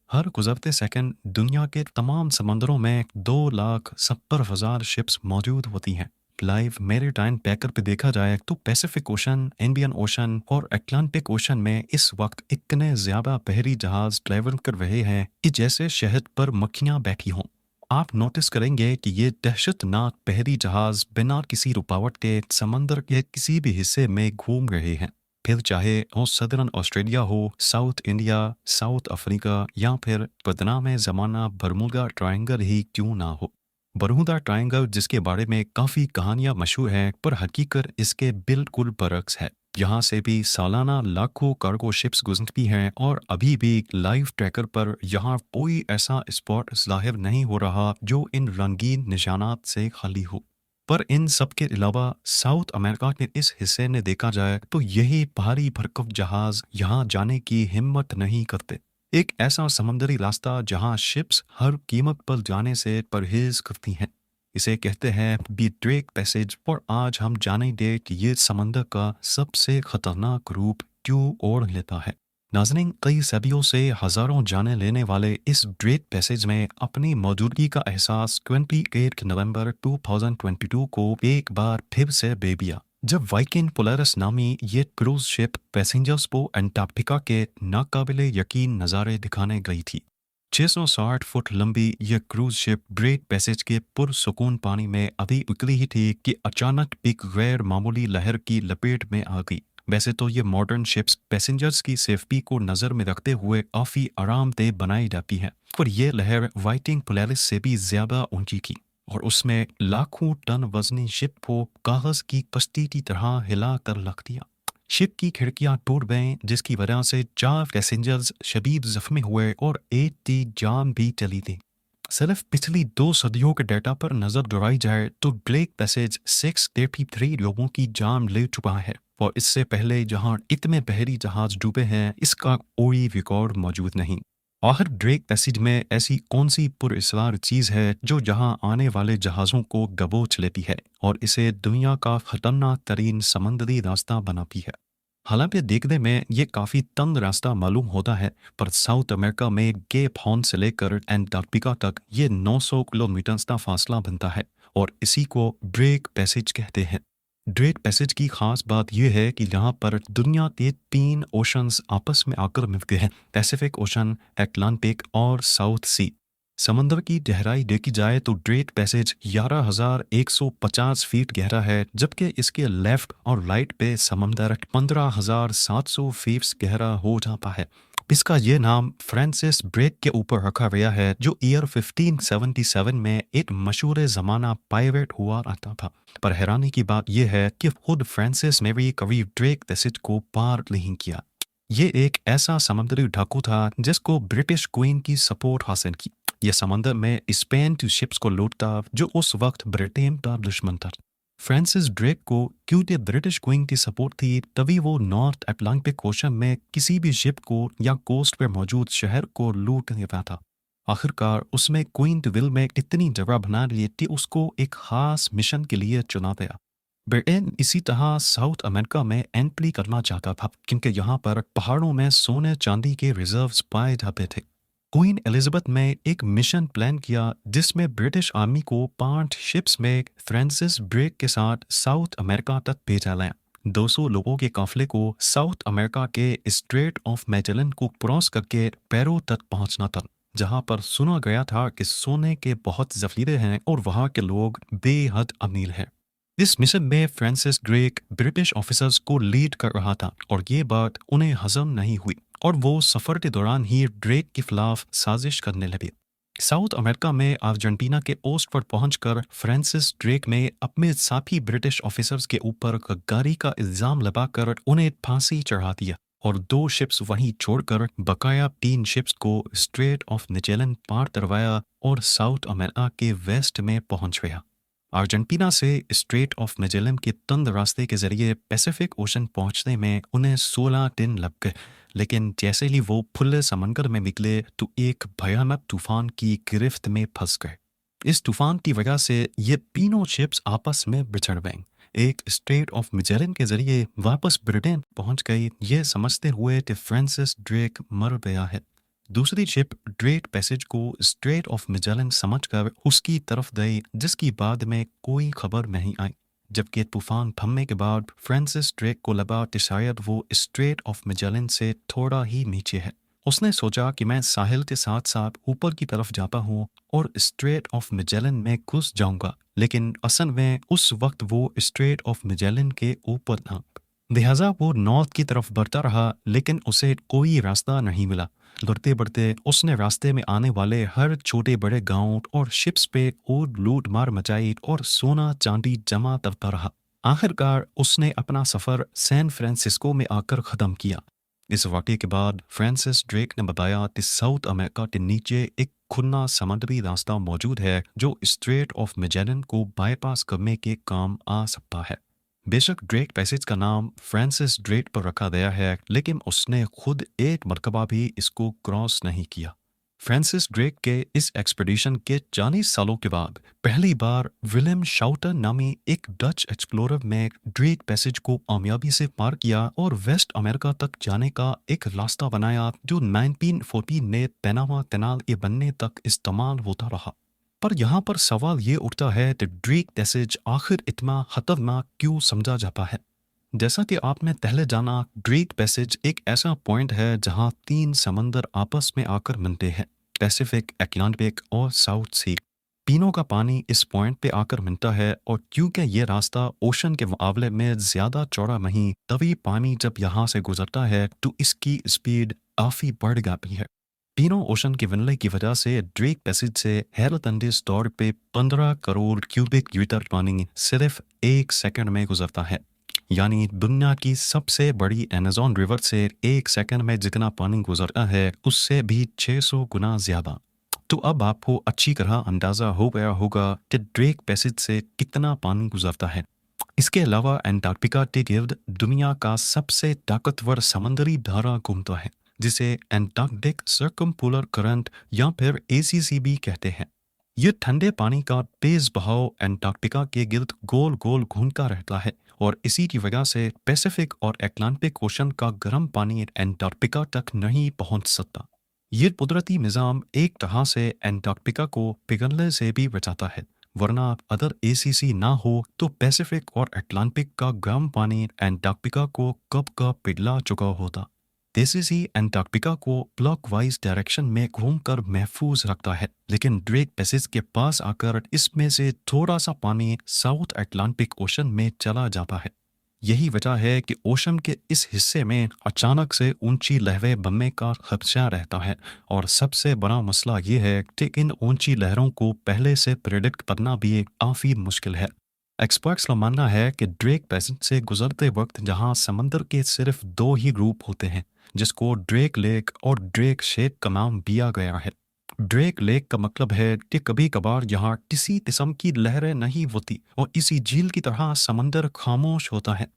हर गुजरते सेकंड दुनिया के तमाम समंदरों में 2,70,000 शिप्स मौजूद होती हैं। लाइव मैरीटाइम पैकर पे देखा जाए तो पैसिफिक ओशन, इंडियन ओशन और अटलांटिक ओशन में इस वक्त इतने ज्यादा बहरी जहाज ट्रैवल कर रहे हैं कि जैसे शहद पर मक्खियां बैठी हों। आप नोटिस करेंगे कि ये दहशतनाक बहरी जहाज बिना किसी रुकावट के समंदर के किसी भी हिस्से में घूम रहे हैं। फिर चाहे वो सदर्न ऑस्ट्रेलिया हो, साउथ इंडिया, साउथ अफ्रीका या फिर बदनाम ज़माना बरमूडा ट्रायंगल ही क्यों ना हो। बरमूडा ट्रायंगल जिसके बारे में काफ़ी कहानियां मशहूर हैं पर हकीकत इसके बिल्कुल बरक्स है। यहाँ से भी सालाना लाखों कार्गो शिप्स गुजरती हैं और अभी भी लाइव ट्रैकर पर यहाँ कोई ऐसा स्पॉट ज़ाहिर नहीं हो रहा जो इन रंगीन निशानात से खाली हो। पर इन सब के अलावा साउथ अमेरिका के इस हिस्से ने देखा जाए तो यही भारी भरकम जहाज यहाँ जाने की हिम्मत नहीं करते। एक ऐसा समुद्री रास्ता जहाँ शिप्स हर कीमत पर जाने से परहेज करती हैं। इसे कहते हैं बी ड्रेक पैसेज। और आज हम जानेंगे कि ये समंदर का सबसे खतरनाक रूप क्यों ओढ़ लेता है। नाज़रीन, कई सदियों से हजारों जाने लेने वाले इस ड्रेक पैसेज में अपनी मौजूदगी का एहसास 28 नवंबर 2022 को एक बार फिर से बेबिया, जब वाइकिंग पोलरिस नामी ये क्रूज शिप पैसेंजर्स को अंटार्कटिका के नाकाबिले यकीन नज़ारे दिखाने गई थी। 660 फुट लंबी यह क्रूज शिप ड्रेक पैसेज के पुरसुकून पानी में अभी उतरी ही थी कि अचानक एक गैर मामूली लहर की लपेट में आ गई। वैसे तो ये मॉडर्न शिप्स पैसेंजर्स की सेफ्टी को नज़र में रखते हुए काफ़ी आरामदेह बनाई जाती हैं, पर यह लहर वाइकिंग पोलरिस से भी ज़्यादा ऊंची थी और उसमें लाखों टन वजनी शिप को कागज की कश्ती की तरह हिला कर रख दिया। शिप की खिड़कियां टूट गईं, जिसकी वजह से 4 पैसेंजर्स शदीद जख्मी हुए और एक की जान भी चली थी। सिर्फ पिछली 2 सदियों के डेटा पर नजर दौड़ाई जाए तो ड्रेक पैसेज 633 लोगों की जान ले चुका है और इससे पहले जहां इतने बहरी जहाज डूबे हैं इसका कोई रिकॉर्ड मौजूद नहीं। आखिर ड्रेक पैसेज में ऐसी कौन सी पुरअसरार चीज़ है जो जहां आने वाले जहाज़ों को दबोच लेती है और इसे दुनिया का खतरनाक तरीन समंदरी रास्ता बनाती है। हालांकि देखने में ये काफ़ी तंग रास्ता मालूम होता है, पर साउथ अमेरिका में केप हॉर्न से लेकर एंटार्कटिका तक ये 900 किलोमीटर का फासला बनता है और इसी को ड्रेक पैसेज कहते हैं। ड्रेक पैसेज की खास बात यह है कि यहाँ पर दुनिया के 3 ओशंस आपस में आकर मिलते हैं, पैसिफिक ओशन, अटलांटिक और साउथ सी। समंदर की गहराई देखी जाए तो ड्रेक पैसेज 11,150 फीट गहरा है, जबकि इसके लेफ्ट और राइट पे समंदर 15,700 फीट गहरा हो जाता है। इसका ये नाम फ्रांसिस ड्रेक के ऊपर रखा गया है, जो ईयर 1577 में एक मशहूर ज़माना पायरेट हुआ आता था। पर हैरानी की बात यह है कि खुद फ्रांसिस ने भी कभी ड्रेक पैसेज को पार नहीं किया। ये एक ऐसा समुद्री डाकू था जिसको ब्रिटिश क्वीन की सपोर्ट हासिल की। यह समंदर में स्पेन की शिप्स को लूटता जो उस वक्त ब्रिटेन का दुश्मन था। फ्रांसिस ड्रेक को क्योंकि ब्रिटिश क्वीन की सपोर्ट थी तभी वो नॉर्थ अटलांटिक ओशन में किसी भी शिप को या कोस्ट पर मौजूद शहर को लूट नहीं पाता। आखिरकार उसमें क्वीन विल में इतनी जगह बना ली कि उसको एक खास मिशन के लिए चुना गया। ब्रिटेन इसी तरह साउथ अमेरिका में एंट्री करना चाहता था क्योंकि यहाँ पर पहाड़ों में सोने चांदी के रिजर्व्स पाए जाते थे। क्वीन एलिजाबेथ ने एक मिशन प्लान किया जिसमें ब्रिटिश आर्मी को 5 शिप्स में फ्रांसिस ड्रेक के साथ साउथ अमेरिका तक भेजा गया। 200 लोगों के काफिले को साउथ अमेरिका के स्ट्रेट ऑफ मैजेलन को क्रॉस करके पेरू तक पहुंचना था, जहां पर सुना गया था कि सोने के बहुत जखीरे हैं और वहां के लोग बेहद अमीर हैं। इस मिशन में फ्रांसिस ड्रेक ब्रिटिश ऑफिसर्स को लीड कर रहा था और ये बात उन्हें हजम नहीं हुई और वो सफर के दौरान ही ड्रेक के खिलाफ साजिश करने लगे। साउथ अमेरिका में अर्जेंटीना के पोस्ट पर पहुंचकर फ्रांसिस ड्रेक ने अपने साथी ब्रिटिश ऑफिसर्स के ऊपर गद्दारी का इल्जाम लगाकर उन्हें फांसी चढ़ा दिया और 2 शिप्स वहीं छोड़कर बकाया 3 शिप्स को स्ट्रेट ऑफ मैजेलन पार करवाया और साउथ अमेरिका के वेस्ट में पहुंच गया। अर्जेंटीना से स्ट्रेट ऑफ मैजेलन के तंग रास्ते के जरिए पैसिफिक ओशन पहुंचने में उन्हें 16 दिन लग गए, लेकिन जैसे ही वो खुले समंदर में निकले तो एक भयानक तूफान की गिरफ्त में फंस गए। इस तूफान की वजह से ये तीनों शिप्स आपस में बिछड़ गईं। एक स्ट्रेट ऑफ मैजेलन के जरिए वापस ब्रिटेन पहुंच गई, ये समझते हुए कि फ्रांसिस ड्रेक मर गया है। दूसरी शिप ड्रेट पैसेज को स्ट्रेट ऑफ मैजेलन समझकर उसकी तरफ गई, जिसकी बाद में कोई खबर नहीं आई। जबकि तूफान थमने के बाद फ्रांसिस ड्रेक को लगा कि शायद वो स्ट्रेट ऑफ मैजेलन से थोड़ा ही नीचे है। उसने सोचा कि मैं साहिल के साथ साथ ऊपर की तरफ जाता हूँ और स्ट्रेट ऑफ मैजेलन में घुस जाऊंगा, लेकिन असल में उस वक्त वो स्ट्रेट ऑफ मैजेलन के ऊपर था। लिहाजा वो नॉर्थ की तरफ बढ़ता रहा, लेकिन उसे कोई रास्ता नहीं मिला। बढ़ते बढ़ते उसने रास्ते में आने वाले हर छोटे बड़े गांव और शिप्स पे और लूट मार मचाई और सोना चांदी जमा करता रहा। आखिरकार उसने अपना सफर सैन फ्रांसिस्को में आकर खत्म किया। इस वाक़े के बाद फ्रांसिस ड्रेक ने बताया कि साउथ अमेरिका के नीचे एक खुला समुद्री रास्ता मौजूद है जो स्ट्रेट ऑफ मैजेलन को बाईपास करने के काम आ सकता है। बेशक ड्रेक पैसेज का नाम फ्रांसिस ड्रेक पर रखा गया है, लेकिन उसने खुद एक मरतबा भी इसको क्रॉस नहीं किया। फ्रांसिस ड्रेक के इस एक्सपीडिशन के 40 सालों के बाद पहली बार विलियम शाउटर नामी एक डच एक्सप्लोरर ने ड्रेक पैसेज को कामयाबी से पार किया और वेस्ट अमेरिका तक जाने का एक रास्ता बनाया जो 1940 में पैनामा कैनाल के बनने तक इस्तेमाल होता रहा। पर यहाँ पर सवाल ये उठता है कि ड्रेक पैसेज आखिर इतना खतरनाक क्यों समझा जाता है। जैसा कि आपने पहले जाना, ड्रेक पैसेज एक ऐसा पॉइंट है जहाँ 3 समंदर आपस में आकर मिलते हैं, पैसिफिक, अटलांटिक और साउथ सी। तीनों का पानी इस पॉइंट पे आकर मिलता है और क्योंकि ये रास्ता ओशन के मुकाबले में ज़्यादा चौड़ा नहीं, तभी पानी जब यहाँ से गुजरता है तो इसकी स्पीड काफ़ी बढ़ जाती है। तीनों ओशन के विनले की वजह से ड्रेक पैसेज से हैरतअंगेज़ तौर पे 15 करोड़ क्यूबिक मीटर पानी सिर्फ 1 सेकंड में गुजरता है। यानी दुनिया की सबसे बड़ी अमेज़न रिवर से 1 सेकंड में जितना पानी गुजरता है उससे भी 600 गुना ज़्यादा। तो अब आपको अच्छी तरह अंदाज़ा हो गया होगा कि ड्रेक पैसेज से कितना पानी गुजरता है। इसके अलावा अंटार्कटिका के गिर्द दुनिया का सबसे ताकतवर समुद्री धारा घूमता है, जिसे अंटार्कटिक सर्कमपोलर करंट या फिर ACC भी कहते हैं। ये ठंडे पानी का तेज बहाव अंटार्कटिका के गिर्द गोल गोल घूमता रहता है और इसी की वजह से पैसिफिक और अटलांटिक ओशन का गर्म पानी अंटार्कटिका तक नहीं पहुंच सकता। ये कुदरती निज़ाम एक तरह से अंटार्कटिका को पिघलने से भी बचाता है, वरना अगर ACC ना हो तो पैसिफिक और अटलांटिक का गर्म पानी अंटार्कटिका को कब का पिघला चुका होता। ACC अंटार्कटिका को क्लॉकवाइज डायरेक्शन में घूमकर महफूज रखता है, लेकिन ड्रेक पैसेज के पास आकर इसमें से थोड़ा सा पानी साउथ अटलांटिक ओशन में चला जाता है। यही वजह है कि ओशन के इस हिस्से में अचानक से ऊंची लहरें बनने का खदशा रहता है, और सबसे बड़ा मसला ये है कि इन ऊंची लहरों को पहले से प्रेडिक्ट करना भी काफ़ी मुश्किल है। एक्सपर्ट्स का मानना है कि ड्रेक पैसेज से गुजरते वक्त जहां समंदर के सिर्फ 2 ही ग्रुप होते हैं, जिसको ड्रेक लेक और ड्रेक शेक का नाम दिया गया है। ड्रेक लेक का मतलब है कि कभी कभार यहाँ किसी किस्म की लहरें नहीं होती और इसी झील की तरह समंदर खामोश होता है।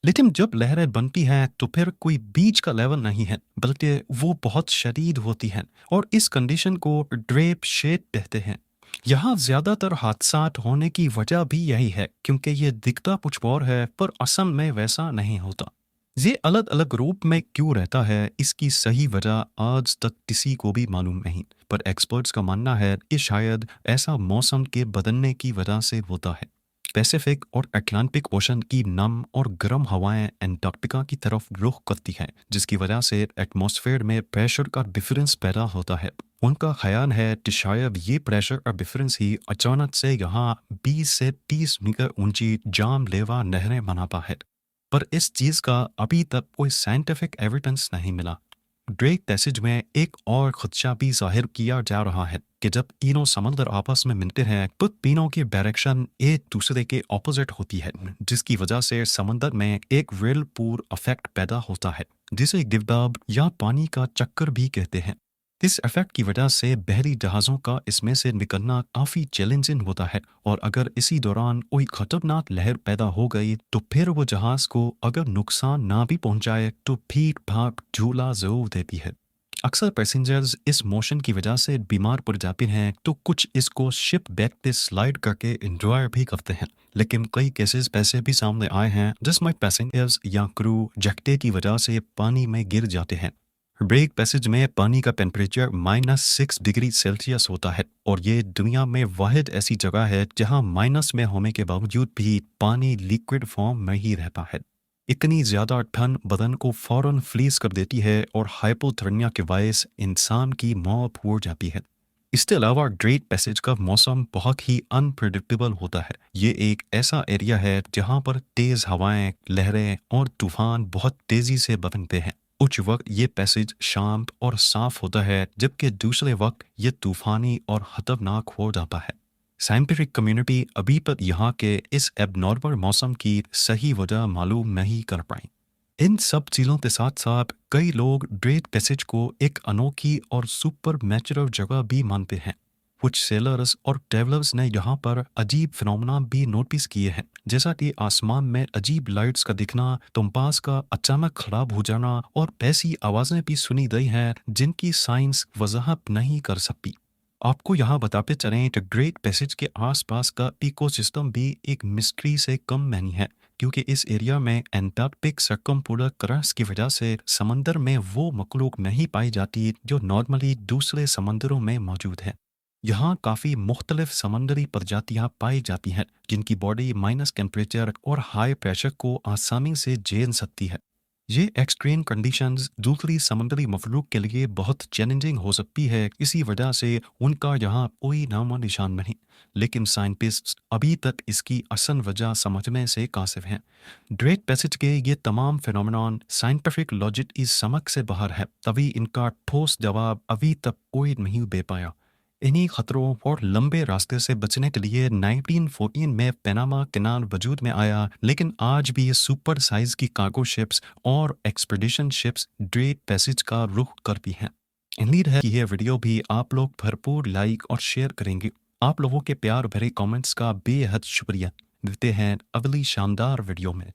लेकिन जब लहरें बनती हैं तो फिर कोई बीच का लेवल नहीं है, बल्कि वो बहुत शदीद होती हैं, और इस कंडीशन को ड्रेक शेक कहते हैं। यहाँ ज़्यादातर हादसात होने की वजह भी यही है, क्योंकि ये दिखता कुछ और है पर असल में वैसा नहीं होता। ये अलग अलग रूप में क्यों रहता है, इसकी सही वजह आज तक किसी को भी मालूम नहीं, पर एक्सपर्ट्स का मानना है कि शायद ऐसा मौसम के बदलने की वजह से होता है। पैसिफिक और अटलांटिक ओशन की नम और गर्म हवाएं अंटार्कटिका की तरफ रुख करती हैं, जिसकी वजह से एटमॉस्फेयर में प्रेशर का डिफरेंस पैदा होता है। उनका ख्याल है कि शायद ये प्रेशर का डिफरेंस ही अचानक से यहाँ 20 से 30 मीटर ऊंची जानलेवा नहरें बनाता है, पर इस चीज़ का अभी तक कोई साइंटिफिक एविडेंस नहीं मिला। ड्रेक पैसेज में एक और खदशा भी जाहिर किया जा रहा है कि जब तीनों समंदर आपस में मिलते हैं तो तीनों की डायरेक्शन एक दूसरे के ऑपोजिट होती है, जिसकी वजह से समंदर में एक व्हिर्लपूल इफेक्ट पैदा होता है, जिसे गिरदाव या पानी का चक्कर भी कहते हैं। इस इफेक्ट की वजह से बहरी जहाज़ों का इसमें से निकलना काफ़ी चैलेंजिंग होता है, और अगर इसी दौरान कोई खतरनाक लहर पैदा हो गई तो फिर वो जहाज़ को अगर नुकसान ना भी पहुंचाए तो भीड़ भाड़ झूला जरूर देती है। अक्सर पैसेंजर्स इस मोशन की वजह से बीमार पड़ जाते हैं, तो कुछ इसको शिप बैक पे स्लाइड करके इंजॉय भी करते हैं, लेकिन कई केसेस ऐसे भी सामने आए हैं जिसमें पैसेंजर्स या क्रू झटके की वजह से पानी में गिर जाते हैं। ब्रेक पैसेज में पानी का टेम्परेचर -6 डिग्री सेल्सियस होता है और ये दुनिया में वाहिद ऐसी जगह है जहां माइनस में होने के बावजूद भी पानी लिक्विड फॉर्म में ही रहता है। इतनी ज़्यादा ठंड बदन को फौरन फ्रीज कर देती है और हाइपोथर्मिया के बायस इंसान की मौत हो जाती है। इसके अलावा ग्रेट पैसेज का मौसम बहुत ही अनप्रिडिक्टेबल होता है। ये एक ऐसा एरिया है जहाँ पर तेज़ हवाएं, लहरें और तूफान बहुत तेज़ी से बनते हैं। कुछ वक्त ये पैसेज शांत और साफ होता है जबकि दूसरे वक्त ये तूफानी और खतरनाक हो जाता है। साइंटिफिक कम्युनिटी अभी तक यहाँ के इस एबनॉर्मल मौसम की सही वजह मालूम नहीं कर पाई। इन सब चीज़ों के साथ साथ कई लोग ग्रेट पैसेज को एक अनोखी और सुपर नेचुरल जगह भी मानते हैं। कुछ सेलर्स और ट्रेवलर्स ने यहाँ पर अजीब फिनोमेना भी नोटिस किए हैं, जैसा कि आसमान में अजीब लाइट्स का दिखना, कंपास का अचानक खराब हो जाना और ऐसी आवाज़ें भी सुनी गई हैं जिनकी साइंस वजाहत नहीं कर सकती। आपको यहाँ बताते चलें कि ग्रेट पैसेज के आसपास का इकोसिस्टम भी एक मिस्ट्री से कम नहीं है, क्योंकि इस एरिया में एंटार्क्टिक सर्कमपोलर करंट्स की वजह से समंदर में वो मखलूक नहीं पाई जाती जो नॉर्मली दूसरे समंदरों में मौजूद है। यहाँ काफ़ी मुख्तलिफ समंदरी प्रजातियाँ पाई जाती हैं जिनकी बॉडी माइनस टेम्परेचर और हाई प्रेशर को आसानी से झेल सकती है। ये एक्सट्रीम कंडीशंस दूसरी समुद्री मखलूक के लिए बहुत चैलेंजिंग हो सकती है, इसी वजह से उनका यहाँ कोई नामो निशान नहीं। लेकिन साइंटिस्ट्स अभी तक इसकी असल वजह समझने से कासिफ हैं। ग्रेट पैसेज के ये तमाम फिनोमेनॉन साइंटिफिक लॉजिक की समझ से बाहर है, तभी इनका ठोस जवाब अभी तक कोई नहीं दे पाया। इन्हीं खतरों और लंबे रास्ते से बचने के लिए 1914 में पनामा कैनाल वजूद में आया, लेकिन आज भी ये सुपर साइज की कार्गो शिप्स और एक्सपीडिशन शिप्स ग्रेट पैसेज का रुख करती हैं। उम्मीद है कि यह वीडियो भी आप लोग भरपूर लाइक और शेयर करेंगे। आप लोगों के प्यार भरे कमेंट्स का बेहद शुक्रिया। मिलते हैं अगली शानदार वीडियो में।